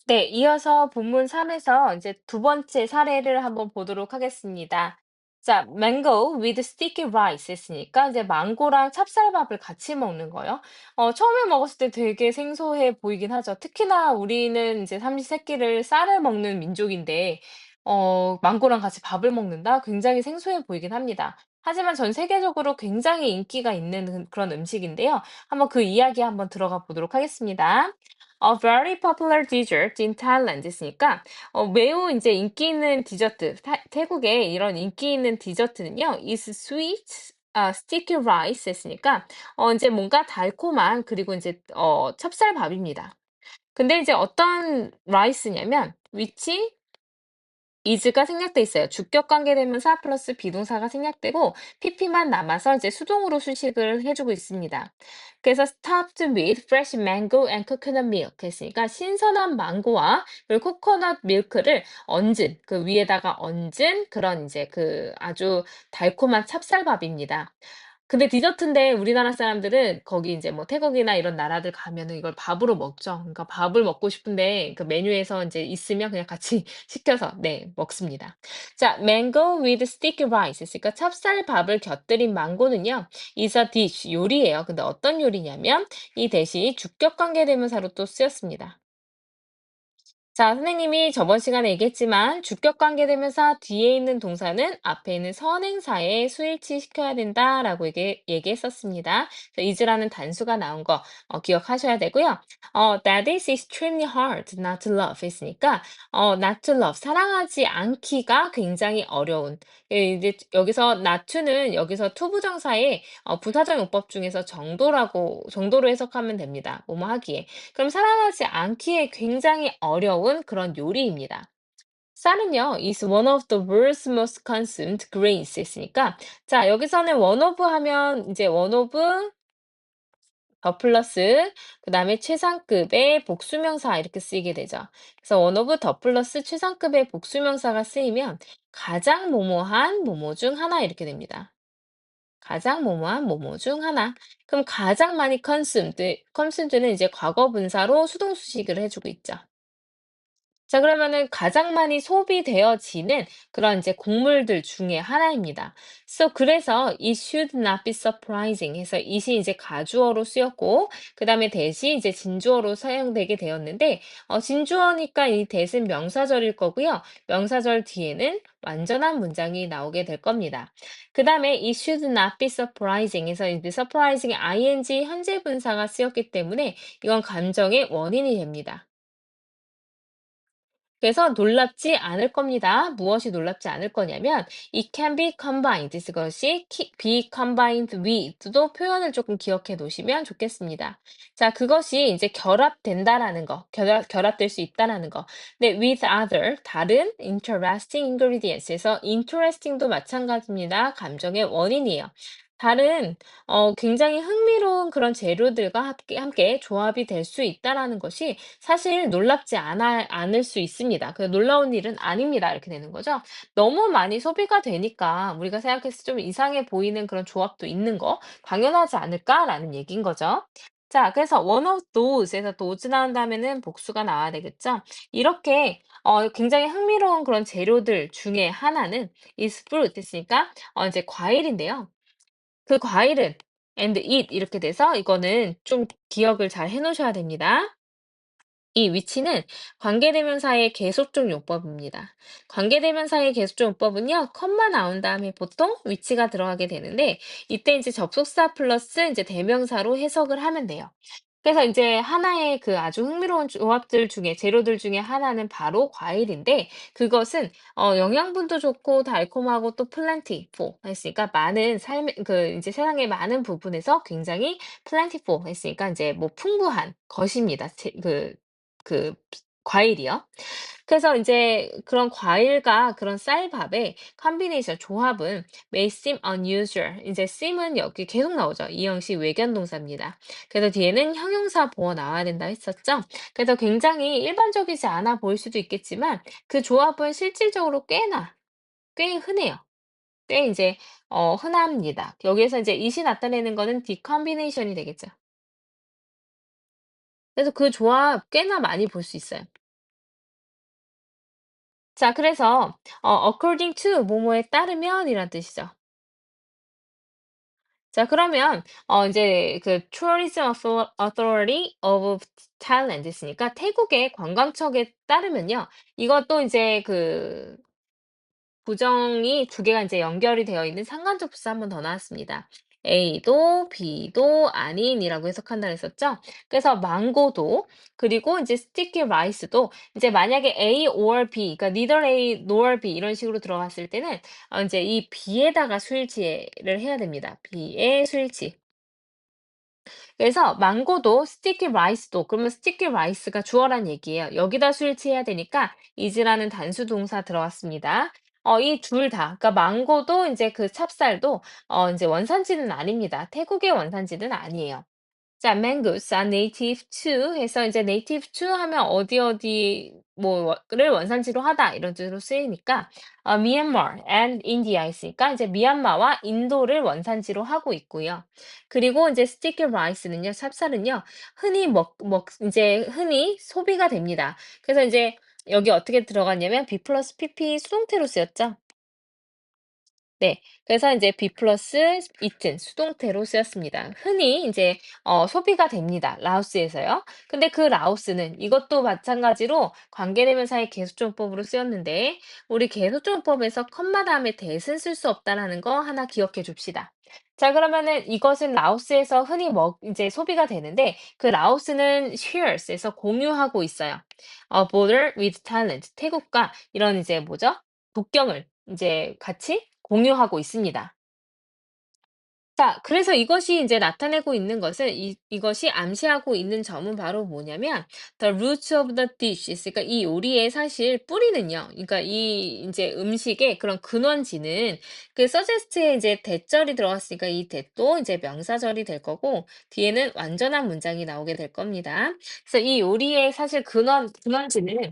네, 이어서 본문 3에서 이제 두 번째 사례를 한번 보도록 하겠습니다. 자, mango with sticky rice 했으니까 이제 망고랑 찹쌀밥을 같이 먹는 거요. 처음에 먹었을 때 되게 생소해 보이긴 하죠. 특히나 우리는 이제 삼시세끼를 쌀을 먹는 민족인데, 망고랑 같이 밥을 먹는다? 굉장히 생소해 보이긴 합니다. 하지만 전 세계적으로 굉장히 인기가 있는 그런 음식인데요. 한번 그 이야기 한번 들어가 보도록 하겠습니다. A very popular dessert in Thailand 있으니까 매우 이제 인기 있는 디저트 태국의 이런 인기 있는 디저트는요 is sweet sticky rice 했으니까 이제 뭔가 달콤한 그리고 이제 찹쌀밥입니다. 근데 이제 어떤 라이스냐면 which is가 생략돼 있어요. 주격 관계대명사 플러스 비동사가 생략되고 pp만 남아서 이제 수동으로 수식을 해주고 있습니다. 그래서 topped with fresh mango and coconut milk 했으니까 신선한 망고와 그리고 코코넛 밀크를 얹은 그 위에다가 얹은 그런 이제 그 아주 달콤한 찹쌀밥입니다. 근데 디저트인데 우리나라 사람들은 거기 이제 뭐 태국이나 이런 나라들 가면은 이걸 밥으로 먹죠. 그러니까 밥을 먹고 싶은데 그 메뉴에서 인제 있으면 그냥 같이 시켜서 네 먹습니다. 자, mango with sticky rice 있으니까 찹쌀밥을 곁들인 망고는요 is a dish 요리예요. 근데 어떤 요리냐면 이 대시 주격 관계 대명사로 또 쓰였습니다. 자, 선생님이 저번 시간에 얘기했지만 주격 관계대명사 뒤에 있는 동사는 앞에 있는 선행사에 수일치시켜야 된다라고 얘기했었습니다. is라는 단수가 나온 거 기억하셔야 되고요. That is extremely hard not to love 있으니까 not to love 사랑하지 않기가 굉장히 어려운 이제 여기서 not to는 여기서 to 부정사의 부사적 용법 중에서 정도로 해석하면 됩니다. 뭐뭐 하기에. 그럼 사랑하지 않기에 굉장히 어려운 그런 요리입니다. 쌀은요, is one of the world's most consumed grains 했으니까, 자, 여기서는 one of 하면 이제 one of 더 플러스, 그 다음에 최상급의 복수명사 이렇게 쓰이게 되죠. 그래서 one of 더 플러스 최상급의 복수명사가 쓰이면 가장 뭐뭐한 뭐뭐 중 하나 이렇게 됩니다. 가장 뭐뭐한 뭐뭐 중 하나. 그럼 가장 많이 consume는 이제 과거 분사로 수동수식을 해주고 있죠. 자, 그러면은 가장 많이 소비되어지는 그런 이제 곡물들 중에 하나입니다. 그래서 it should not be surprising 해서 it이 이제 가주어로 쓰였고, 그 다음에 that이 이제 진주어로 사용되게 되었는데, 진주어니까 이 that은 명사절일 거고요. 명사절 뒤에는 완전한 문장이 나오게 될 겁니다. 그 다음에 it should not be surprising 해서 이제 surprising의 ing 현재 분사가 쓰였기 때문에 이건 감정의 원인이 됩니다. 그래서 놀랍지 않을 겁니다. 무엇이 놀랍지 않을 거냐면 it can be combined. 그것이 be combined with도 표현을 조금 기억해 놓으시면 좋겠습니다. 자, 그것이 이제 결합된다라는 거, 결합될 수 있다라는 거. 네, with other, 다른 interesting ingredients에서 interesting도 마찬가지입니다. 감정의 원인이에요. 다른 굉장히 흥미로운 그런 재료들과 함께 조합이 될 수 있다라는 것이 사실 놀랍지 않을 수 있습니다. 놀라운 일은 아닙니다. 이렇게 되는 거죠. 너무 많이 소비가 되니까 우리가 생각했을 때 좀 이상해 보이는 그런 조합도 있는 거 당연하지 않을까라는 얘기인 거죠. 자, 그래서 one of those에서 those 나온 다음에는 복수가 나와야 되겠죠. 이렇게 굉장히 흥미로운 그런 재료들 중에 하나는 is fruit 했으니까 이제 과일인데요. 그 과일은 and it 이렇게 돼서 이거는 좀 기억을 잘 해 놓으셔야 됩니다. 이 위치는 관계대명사의 계속적 용법입니다. 관계대명사의 계속적 용법은요, 컴마 나온 다음에 보통 위치가 들어가게 되는데, 이때 이제 접속사 플러스 이제 대명사로 해석을 하면 돼요. 그래서 이제 하나의 그 아주 흥미로운 조합들 중에, 재료들 중에 하나는 바로 과일인데, 그것은, 영양분도 좋고, 달콤하고 또 plentiful 했으니까, 많은 이제 세상의 많은 부분에서 굉장히 plentiful 했으니까, 이제 뭐 풍부한 것입니다. 그 과일이요. 그래서 인제 그런 과일과 그런 쌀밥의 컨비네이션 조합은 may seem unusual. 인제 seem은 여기 계속 나오죠. 이 형식 외견 동사입니다. 그래서 뒤에는 형용사 보어 나와야 된다 했었죠. 그래서 굉장히 일반적이지 않아 보일 수도 있겠지만 그 조합은 실질적으로 꽤 흔해요. 꽤 인제 흔합니다. 여기에서 이제 it이 나타내는 거는 decombination이 되겠죠. 그래서 그 조합 꽤나 많이 볼 수 있어요. 자, 그래서 according to 뭐뭐에 따르면이란 뜻이죠. 자, 그러면 이제 그 Tourism Authority of Thailand 있으니까 태국의 관광청에 따르면요. 이것도 이제 그 부정이 두 개가 이제 연결이 되어 있는 상관접수 한 번 더 나왔습니다. A도 B도 아닌이라고 해석한다 그랬었죠. 그래서 망고도 그리고 이제 sticky rice도 이제 만약에 A or B, 그러니까 neither A nor B 이런 식으로 들어갔을 때는 이제 이 B에다가 수일치를 해야 됩니다. B의 수일치. 그래서 망고도 스티키 라이스도 그러면 스티키 라이스가 주어란 얘기예요. 여기다 수일치해야 되니까 is라는 단수 동사 들어왔습니다. 이 둘 다, 그러니까 망고도 이제 그 찹쌀도 이제 원산지는 아닙니다. 태국의 원산지는 아니에요. 자, mangoes are native to 해서 이제 native to 하면 어디 어디 뭐를 원산지로 하다 이런 뜻으로 쓰이니까 Myanmar and India 있으니까 이제 미얀마와 인도를 원산지로 하고 있고요. 그리고 이제 sticky rice는요, 찹쌀은요, 이제 흔히 소비가 됩니다. 그래서 이제 여기 어떻게 들어갔냐면 B 플러스 PP 수동태로 쓰였죠. 네. 그래서 이제 be 플러스 eaten 수동태로 쓰였습니다. 흔히 이제 소비가 됩니다. 라오스에서요. 근데 그 라오스는 이것도 마찬가지로 관계대명사의 계속적용법으로 쓰였는데 우리 계속적용법에서 컴마 다음에 that은 쓸 수 없다라는 거 하나 기억해 줍시다. 자, 그러면은 이것은 라오스에서 흔히 이제 소비가 되는데 그 라오스는 shares에서 공유하고 있어요. border with Thailand 태국과 이런 이제 뭐죠? 국경을 이제 같이 공유하고 있습니다. 자, 그래서 이것이 이제 나타내고 있는 것은 이것이 암시하고 있는 점은 바로 뭐냐면 the roots of the dishes 그러니까 이 요리의 사실 뿌리는요. 그러니까 이 이제 음식의 그런 근원지는 그 suggest에 이제 대절이 들어갔으니까 이 대도 이제 명사절이 될 거고 뒤에는 완전한 문장이 나오게 될 겁니다. 그래서 이 요리의 사실 근원지는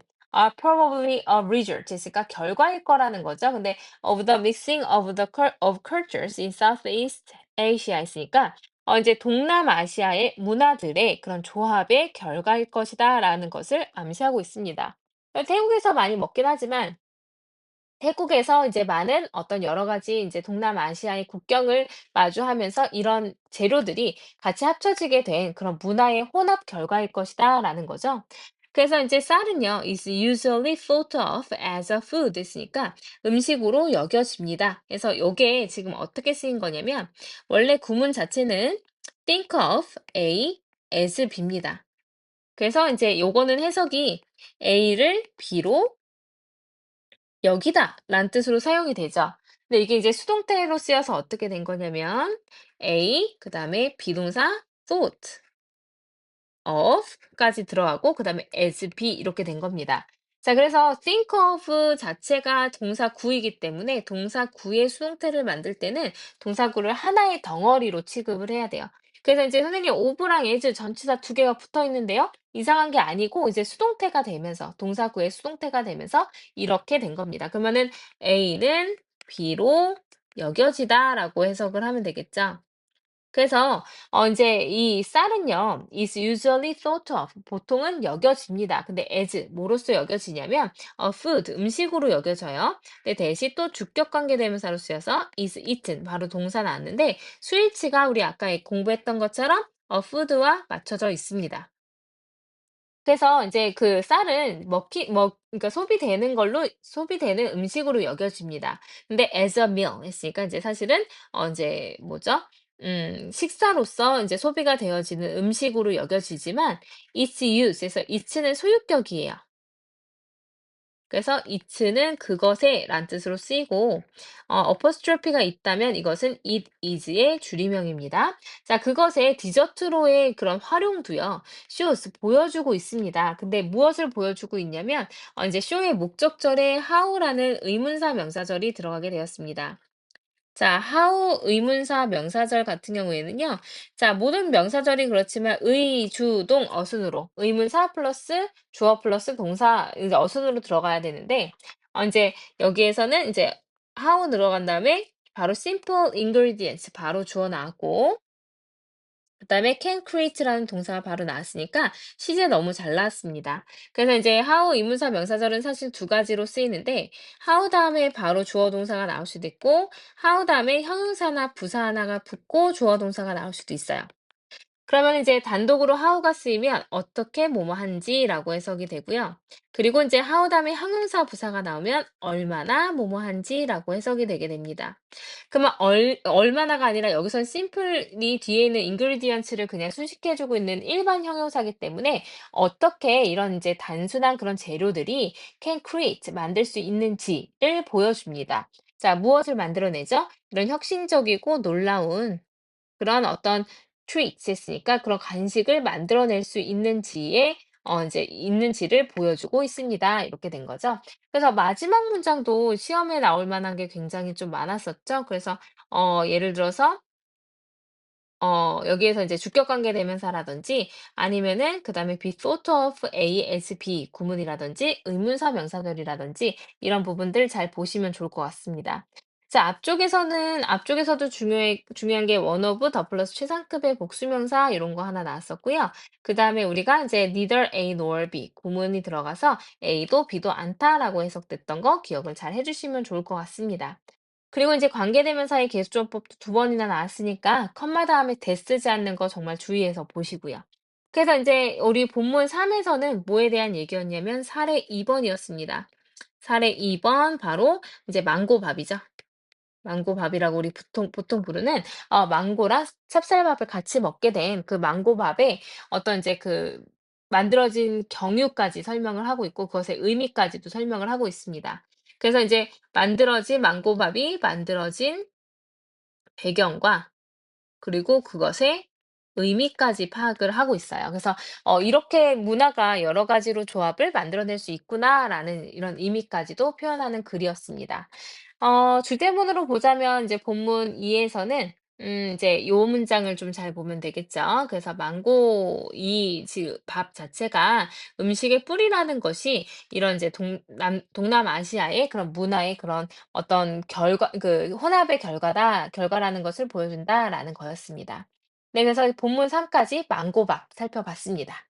probably a result, 그러니까 결과일 거라는 거죠. 근데 of the mixing of cultures in Southeast Asia 있으니까 이제 동남아시아의 문화들의 그런 조합의 결과일 것이다라는 것을 암시하고 있습니다. 태국에서 많이 먹긴 하지만 태국에서 이제 많은 어떤 여러 가지 이제 동남아시아의 국경을 마주하면서 이런 재료들이 같이 합쳐지게 된 그런 문화의 혼합 결과일 것이다라는 거죠. 그래서 이제 쌀은요, is usually thought of as a food 있으니까 음식으로 여겨집니다. 그래서 요게 지금 어떻게 쓰인 거냐면 원래 구문 자체는 think of A as B입니다. 그래서 이제 요거는 해석이 A를 B로 여기다 라는 뜻으로 사용이 되죠. 근데 이게 이제 수동태로 쓰여서 어떻게 된 거냐면 A 그다음에 비동사 thought of까지 들어가고 그다음에 as be 이렇게 된 겁니다. 자, 그래서 think of 자체가 동사 구이기 때문에 동사 구의 수동태를 만들 때는 동사구를 하나의 덩어리로 취급을 해야 돼요. 그래서 이제 선생님 of랑 as 전치사 두 개가 붙어 있는데요. 이상한 게 아니고 이제 수동태가 되면서 동사구의 수동태가 되면서 이렇게 된 겁니다. 그러면은 A는 B로 여겨지다라고 해석을 하면 되겠죠. 그래서 인제 이 쌀은요 is usually thought of 보통은 여겨집니다. 근데 as 뭐로써 여겨지냐면 food 음식으로 여겨져요. 근데 대신 또 주격 관계 대명사로 쓰여서 is eaten 바로 동사 나왔는데 수일치가 우리 아까 공부했던 것처럼 food와 맞춰져 있습니다. 그래서 인제 그 쌀은 그러니까 소비되는 음식으로 여겨집니다. 근데 as a meal 했으니까 인제 사실은 인제 뭐죠? 식사로서 인제 소비가 되어지는 음식으로 여겨지지만 its use 에서 it는 소유격이에요. 그래서 it는 그것의 란 뜻으로 쓰이고 apostrophe가 있다면 이것은 it is의 줄임명입니다. 자, 그것의 디저트로의 그런 활용도요. shows 보여주고 있습니다. 근데 무엇을 보여주고 있냐면 이제 show의 목적절에 how라는 의문사 명사절이 들어가게 되었습니다. 자, how 의문사 명사절 같은 경우에는요. 자, 모든 명사절이 그렇지만 의, 주, 동, 어순으로 의문사 플러스 주어 플러스 동사 이제 어순으로 들어가야 되는데 이제 여기에서는 이제 how 들어간 다음에 바로 simple ingredients 바로 주어 나왔고 그다음에 can create라는 동사가 바로 나왔으니까 시제 너무 잘 나왔습니다. 그래서 이제 how 의문사 명사절은 사실 두 가지로 쓰이는데 how 다음에 바로 주어 동사가 나올 수도 있고 how 다음에 형용사나 부사 하나가 붙고 주어 동사가 나올 수도 있어요. 그러면 이제 단독으로 how가 쓰이면 어떻게 뭐뭐 한지라고 해석이 되고요. 그리고 이제 how 다음에 형용사 부사가 나오면 얼마나 뭐뭐 한지라고 해석이 되게 됩니다. 그러면 얼마나가 아니라 여기선 simple이 뒤에 있는 ingredients를 그냥 순식해 주고 있는 일반 형용사이기 때문에 어떻게 이런 이제 단순한 그런 재료들이 can create 만들 수 있는지를 보여줍니다. 자, 무엇을 만들어내죠? 이런 혁신적이고 놀라운 그런 어떤 treats 했으니까 그런 간식을 만들어낼 수 있는지에 이제 있는지를 보여주고 있습니다. 이렇게 된 거죠. 그래서 마지막 문장도 시험에 나올 만한 게 굉장히 좀 많았었죠. 그래서 예를 들어서 여기에서 이제 주격 관계 대명사라든지 아니면은 그다음에 be thought of A as B 구문이라든지 의문사 명사절이라든지 이런 부분들 잘 보시면 좋을 것 같습니다. 자, 앞쪽에서도 중요한 게 one of 더 플러스 최상급의 복수명사 이런 거 하나 나왔었고요. 그다음에 우리가 이제 neither A nor B 구문이 들어가서 A도 B도 않다라고 해석됐던 거 기억을 잘 해주시면 좋을 것 같습니다. 그리고 이제 관계대명사의 계수조법도 두 번이나 나왔으니까 컴마 다음에 대 쓰지 않는 거 정말 주의해서 보시고요. 그래서 이제 우리 본문 3에서는 뭐에 대한 얘기였냐면 사례 2번이었습니다. 사례 2번 바로 이제 망고밥이죠. 망고밥이라고 우리 보통 부르는 망고랑 찹쌀밥을 같이 먹게 된 그 망고밥의 어떤 이제 그 만들어진 경유까지 설명을 하고 있고 그것의 의미까지도 설명을 하고 있습니다. 그래서 이제 망고밥이 만들어진 배경과 그리고 그것의 의미까지 파악을 하고 있어요. 그래서 '이렇게 문화가 여러 가지로 조합을 만들어낼 수 있구나.'라는 이런 의미까지도 표현하는 글이었습니다. 주제문으로 보자면 이제 본문 2 에서는 이제 요 문장을 좀 잘 보면 되겠죠. 그래서 망고 이 밥 자체가 음식의 뿌리라는 것이 이런 이제 동남아시아의 그런 문화의 그런 어떤 혼합의 결과라는 것을 보여준다라는 거였습니다. 네, 그래서 본문 3까지 망고밥 살펴봤습니다.